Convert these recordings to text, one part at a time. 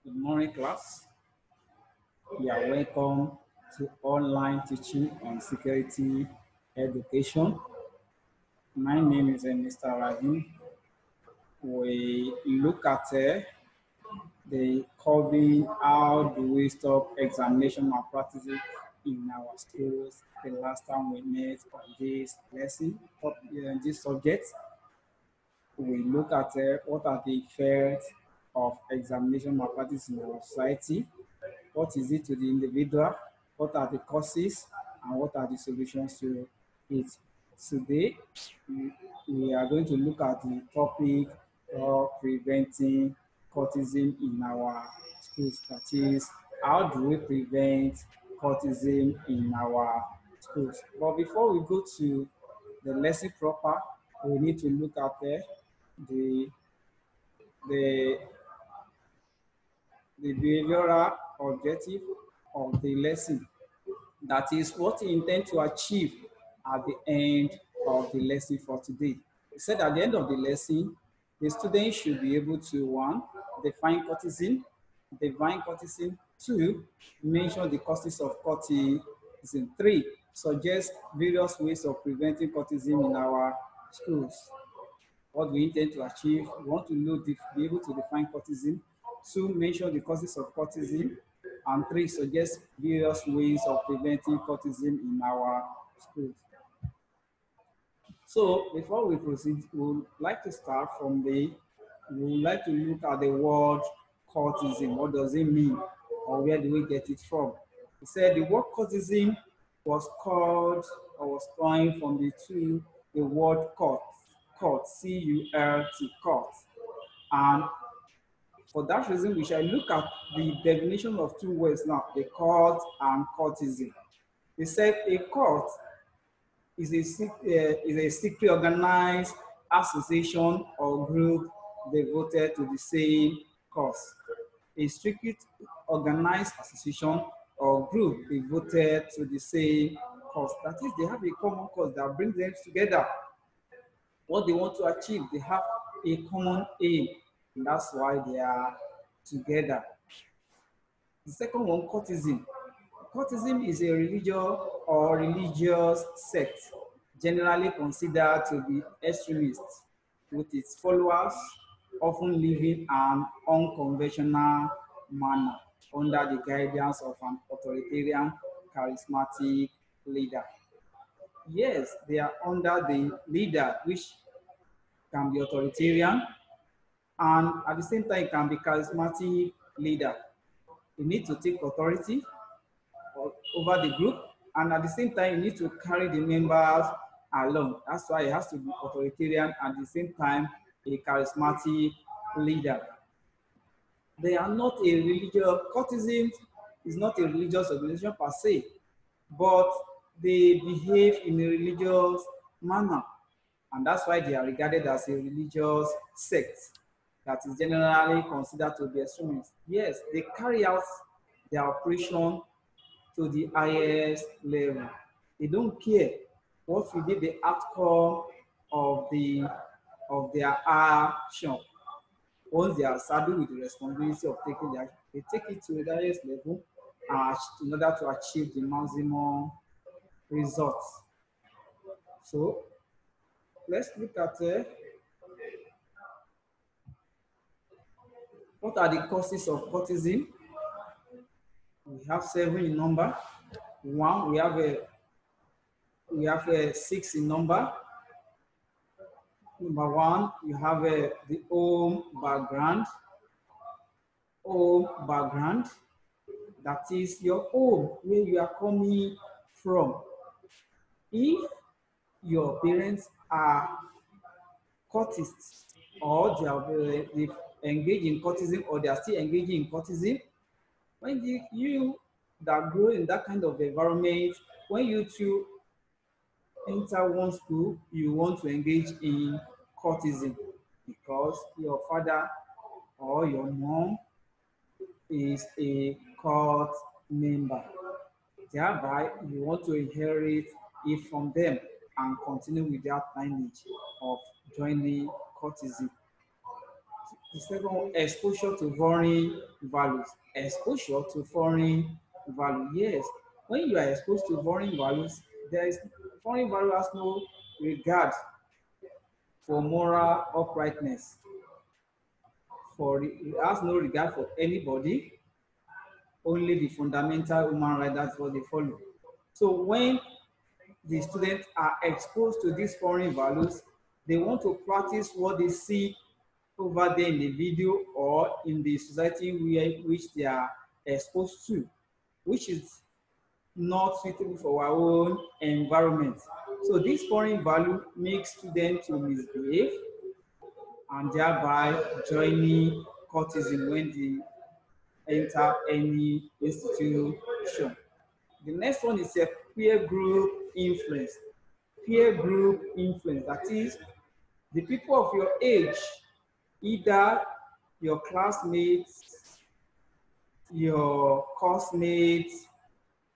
Good morning, class. You are welcome to online teaching on security education. My name is Mr. Rahim. We look at the covering how do we stop examination malpractices in our schools. The last time we met on this lesson, this subject, we look at what are the effects of examination malpractice in our society. What is it to the individual? What are the causes and what are the solutions to it? Today, we are going to look at the topic of preventing cultism in our schools. That is, how do we prevent cultism in our schools? But before we go to the lesson proper, we need to look at the the the behavioral objective of the lesson. That is what you intend to achieve at the end of the lesson for today. We said at the end of the lesson, the student should be able to, one, define cultism, two, mention the causes of cultism, three, suggest various ways of preventing cultism in our schools. What we intend to achieve, we want to know, be able to define cultism, two, mention the causes of cultism, and three, suggest various ways of preventing cultism in our schools. So before we proceed, we would like to start from we would like to look at the word cultism. What does it mean, or where do we get it from? He said the word cultism was called or was coined from the word cult, C-U-L-T, cult. And for that reason, we shall look at the definition of two words now, the cult and cultism. He said a cult is a secret organized association or group devoted to the same cause. A strictly organized association or group devoted to the same cause. That is, they have a common cause that brings them together. What they want to achieve, they have a common aim, and that's why they are together. The second one, cultism. Cultism is a religious sect, generally considered to be extremist, with its followers often living an unconventional manner under the guidance of an authoritarian, charismatic leader. Yes, they are under the leader, which can be authoritarian, and at the same time, it can be charismatic leader. You need to take authority over the group, and at the same time, you need to carry the members along. That's why it has to be authoritarian and at the same time a charismatic leader. They are not a religious, cultism is not a religious organization per se, but they behave in a religious manner. And that's why they are regarded as a religious sect that is generally considered to be extremist. Yes, they carry out their operation to the highest level. They don't care what will be the outcome of their action. Once they are saddled with the responsibility of taking the action, they take it to the highest level in order to achieve the maximum results. So let's look at what are the causes of cultism. We have 7 in number. One, we have a 6 in number. Number 1, you have the home background. Home background, that is your home, where you are coming from. If your parents are cultists, or they've engaged in cultism, or they are still engaging in cultism, when you that grow in that kind of environment, when you two enter one school, you want to engage in cultism because your father or your mom is a cult member. Thereby, you want to inherit it from them and continue with that lineage of joining cultism. The second one, exposure to foreign values. Exposure to foreign value. Yes, when you are exposed to foreign values, there is foreign value has no regard for moral uprightness. For it has no regard for anybody, only the fundamental human rights. That's what they follow. So when the students are exposed to these foreign values, they want to practice what they see over there in the video or in the society which they are exposed to, which is not suitable for our own environment. So this foreign value makes students to misbehave and thereby joining cultism when they enter any institution. The next one is a peer group influence. Peer group influence, that is, the people of your age, either your classmates, your course-mates,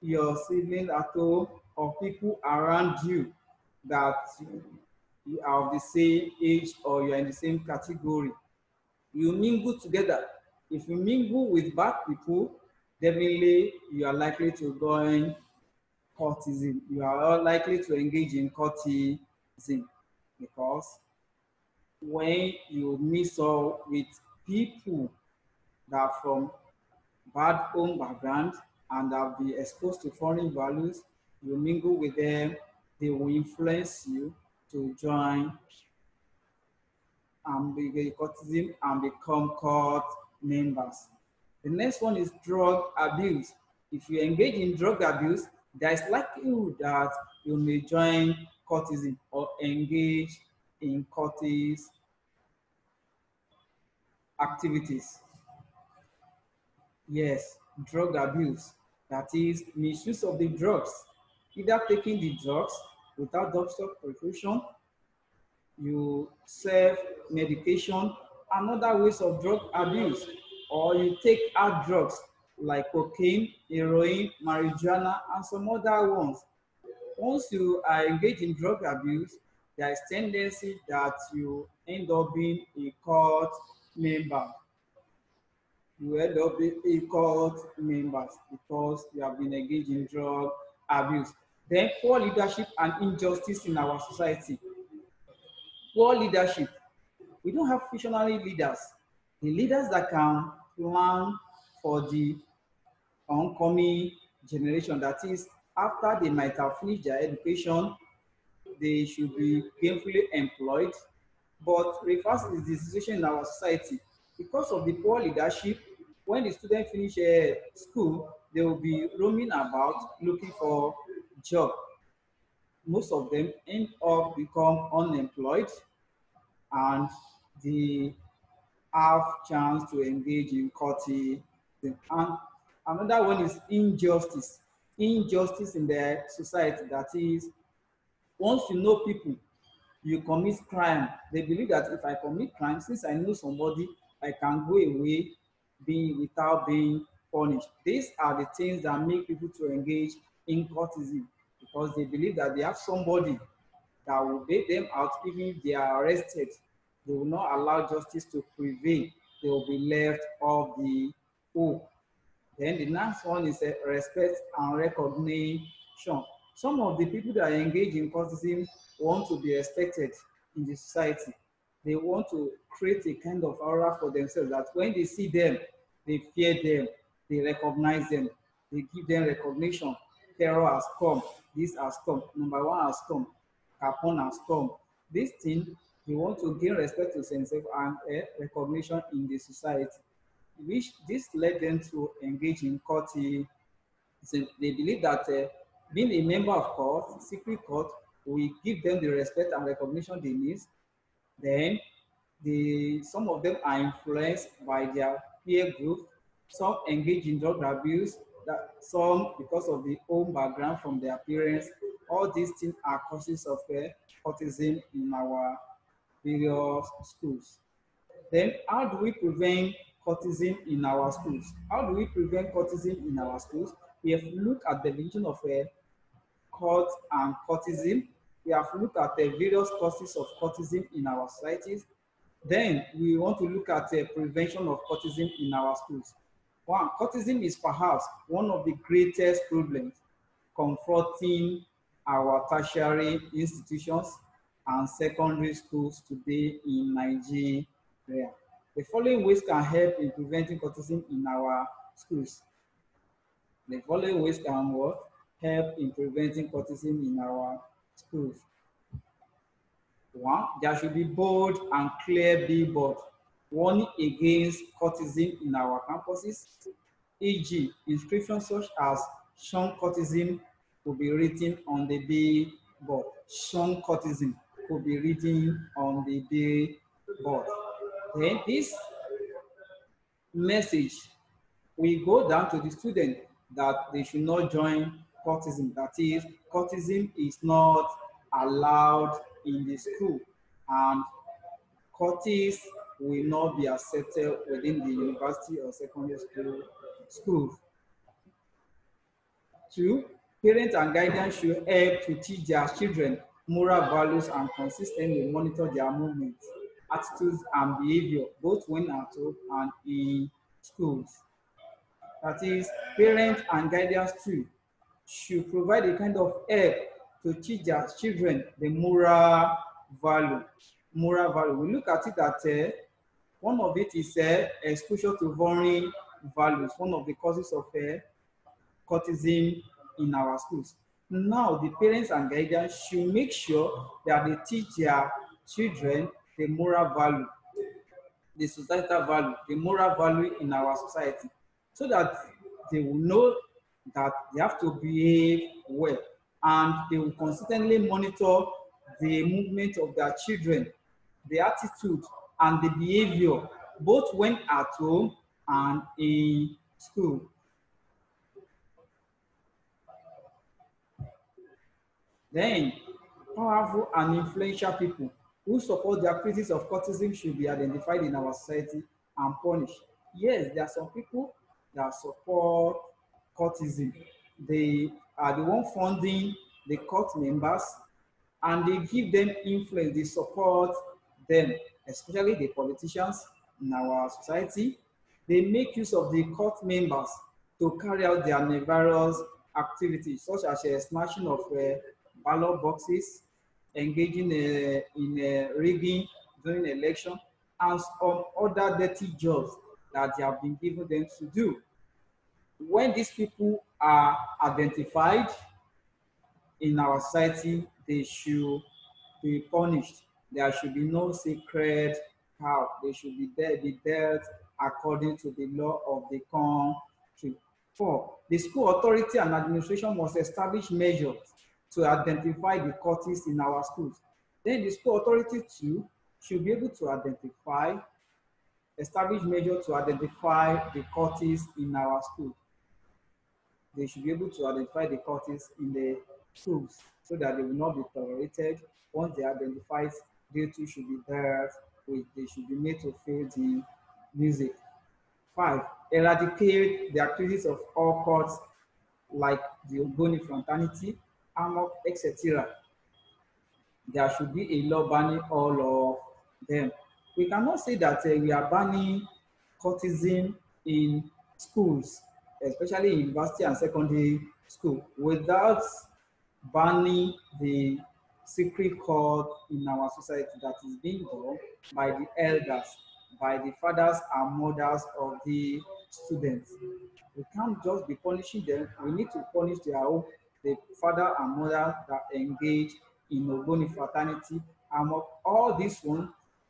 your siblings at home, or people around you that you are of the same age or you are in the same category. You mingle together. If you mingle with bad people, definitely you are likely to join cultism. You are likely to engage in cultism because when you mix up with people that are from bad home background and have been exposed to foreign values, you mingle with them, they will influence you to join and be cultism and become cult members. The next one is drug abuse. If you engage in drug abuse, there is likelihood that you may join cultism or engage in cultist activities. Yes, drug abuse. That is misuse of the drugs. Either taking the drugs without doctor prescription, you self medication, and other ways of drug abuse, or you take hard drugs like cocaine, heroin, marijuana, and some other ones. Once you are engaged in drug abuse, there is tendency that you end up being a cult member. You end up being a cult members because you have been engaged in drug abuse. Then poor leadership and injustice in our society. Poor leadership. We don't have visionary leaders. The leaders that can plan for the oncoming generation, that is, after they might have finished their education, they should be gainfully employed. But reverse is the situation in our society. Because of the poor leadership, when the students finish school, they will be roaming about looking for job. Most of them end up become unemployed and they have chance to engage in cultism. And another one is injustice. Injustice in the society, that is, once you know people, you commit crime. They believe that if I commit crime, since I know somebody, I can go away without being punished. These are the things that make people to engage in cultism because they believe that they have somebody that will bail them out even if they are arrested. They will not allow justice to prevail. They will be left off the hook. Then the next one is respect and recognition. Some of the people that engage in cultism want to be respected in the society. They want to create a kind of aura for themselves that when they see them, they fear them, they recognize them, they give them recognition. Terror has come, this has come, number one has come, Capone has come. This thing, they want to gain respect to themselves and recognition in the society, which this led them to engage in cultism. They believe that being a member of court, secret court, will give them the respect and recognition they need. Then some of them are influenced by their peer group. Some engage in drug abuse. Some because of the home background from their parents. All these things are causes of cultism in our various schools. Then how do we prevent cultism in our schools? How do we prevent cultism in our schools? We have looked at the definition of a cult and cultism. We have looked at the various causes of cultism in our societies. Then we want to look at prevention of cultism in our schools. One, cultism is perhaps one of the greatest problems confronting our tertiary institutions and secondary schools today in Nigeria. The following ways can help in preventing cultism in our schools. The following ways can what? Help in preventing cultism in our schools. One, there should be bold and clear billboard warning against cultism in our campuses, e.g., inscriptions such as "Shun cultism" could be written on the billboard. Shun cultism could be written on the billboard. Then this message we go down to the student that they should not join cultism. That is, cultism is not allowed in the school, and cultists will not be accepted within the university or secondary school. Two, parents and guardians should help to teach their children moral values and consistently monitor their movements, attitudes, and behavior, both when at home and in schools. That is, parents and guardians too should provide a kind of help to teach their children the moral value. Moral value. We look at it that one of it is exposure to foreign values, one of the causes of cultism in our schools. Now, the parents and guardians should make sure that they teach their children the moral value, the societal value, the moral value in our society, so that they will know that they have to behave well, and they will consistently monitor the movement of their children, the attitude and the behavior, both when at home and in school. Then, powerful and influential people who support the activities of cultism should be identified in our society and punished. Yes, there are some people that support cultism. They are the one funding the cult members, and they give them influence, they support them, especially the politicians in our society. They make use of the cult members to carry out their nefarious activities, such as snatching of ballot boxes, engaging in rigging during election, and some other dirty jobs that they have been given them to do. When these people are identified in our society, they should be punished. There should be no sacred cow. They should be dealt according to the law of the country. Four, the school authority and administration must establish measures to identify the cultists in our schools. Then the school authority too should be able to establish measures to identify the cultists in our schools. They should be able to identify the cultists in the schools so that they will not be tolerated. Once they are identified, they too should be dealt with. They should be made to feel the music. Five, eradicate the activities of all cults like the Ogoni fraternity, Amok, etc. There should be a law banning all of them. We cannot say that we are banning cultism in schools, especially in university and secondary school, without banning the secret cult in our society that is being done by the elders, by the fathers and mothers of the students. We can't just be punishing them. We need to punish the father and mother that engage in Ogoni fraternity. Among all these ones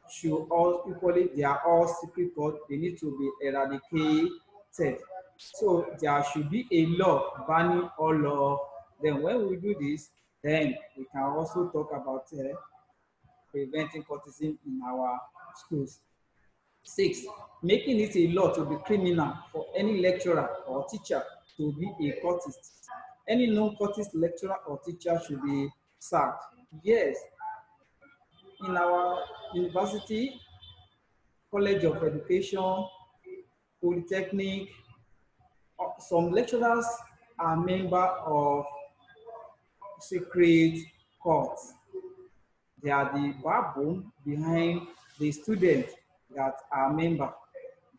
should all equally, they are all secret cult. They need to be eradicated. So there should be a law banning all of them. When we do this, then we can also talk about preventing cultism in our schools. Six, making it a law to be criminal for any lecturer or teacher to be a cultist. Any non-cultist lecturer or teacher should be sacked. Yes, in our university, college of education, polytechnic, some lecturers are member of secret cults. They are the backbone behind the students that are member.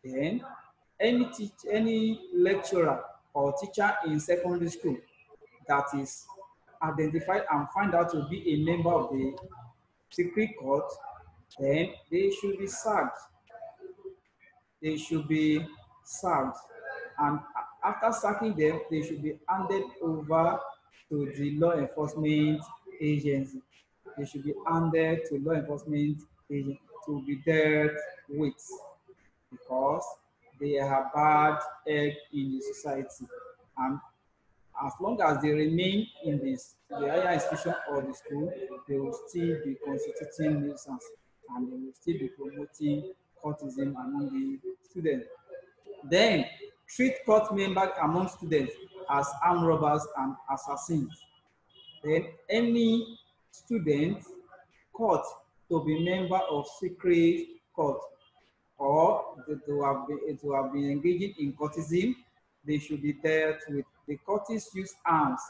Then any lecturer or teacher in secondary school that is identified and found out to be a member of the secret court, then they should be sacked. They should be sacked. And after sacking them, they should be handed over to the law enforcement agency. They should be handed to law enforcement agency to be dealt with because they are bad egg in the society. And as long as they remain in the higher institution or the school, they will still be constituting nuisance and they will still be promoting cultism among the students. Then treat court members among students as armed robbers and assassins. Then any student caught to be member of secret court or to have been engaging in cultism, they should be dealt with. The cultists use arms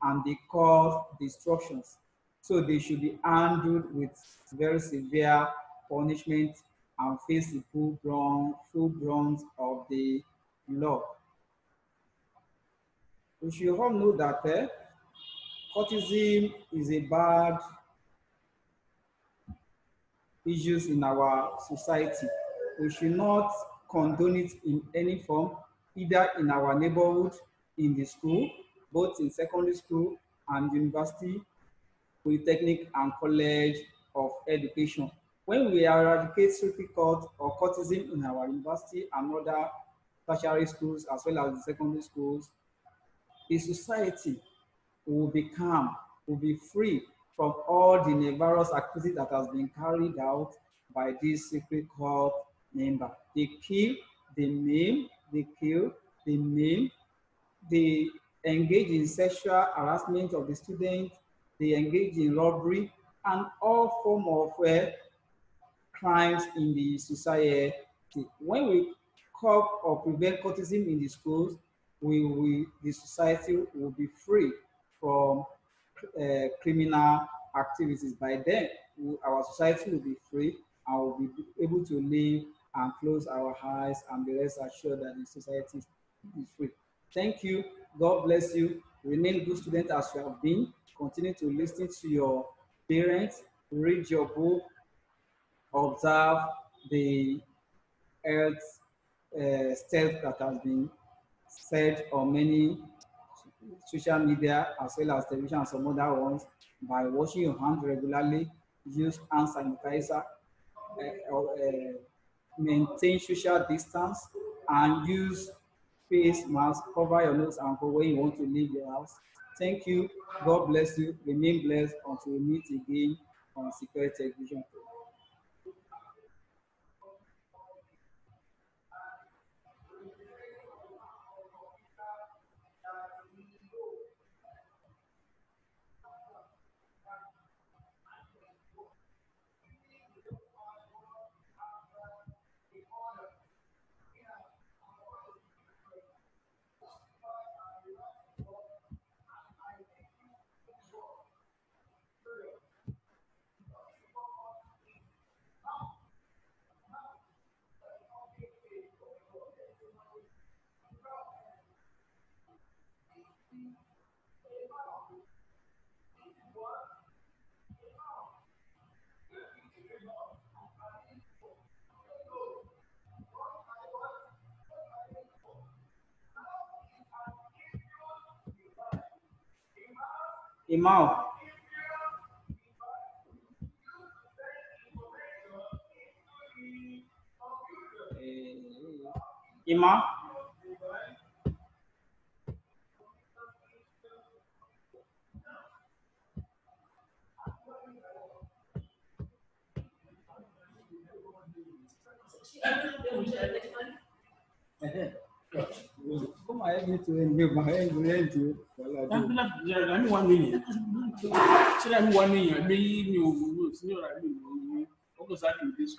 and they cause destructions. So they should be handled with very severe punishment and face the full brunt of the law. We should all know that cultism is a bad issues in our society. We should not condone it in any form, either in our neighborhood, in the school, both in secondary school and university, polytechnic and college of education. When we eradicate secret cult or cultism in our university and other tertiary schools as well as the secondary schools, the society will be calm, will be free from all the nefarious activities that has been carried out by this secret cult member. They kill, they maim, they kill, they maim, they engage in sexual harassment of the students, they engage in robbery and all form of crimes in the society. When we curb or prevent cultism in the schools, the society will be free from criminal activities. By then, our society will be free and will be able to live and close our eyes and be rest assured that the society is free. Thank you. God bless you. Remain good student as you have been. Continue to listen to your parents, read your book, observe the health steps that has been said on many social media as well as television and some other ones by washing your hands regularly, use hand sanitizer, maintain social distance, and use face mask, cover your nose and go when you want to leave your house. Thank you. God bless you. Remain blessed until we meet again on Security Television. Imao. Ima. Come on, I need to enjoy my hand. I'm 1 million. Should I 1 million? I mean, you, because I do this.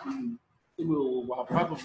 You will have a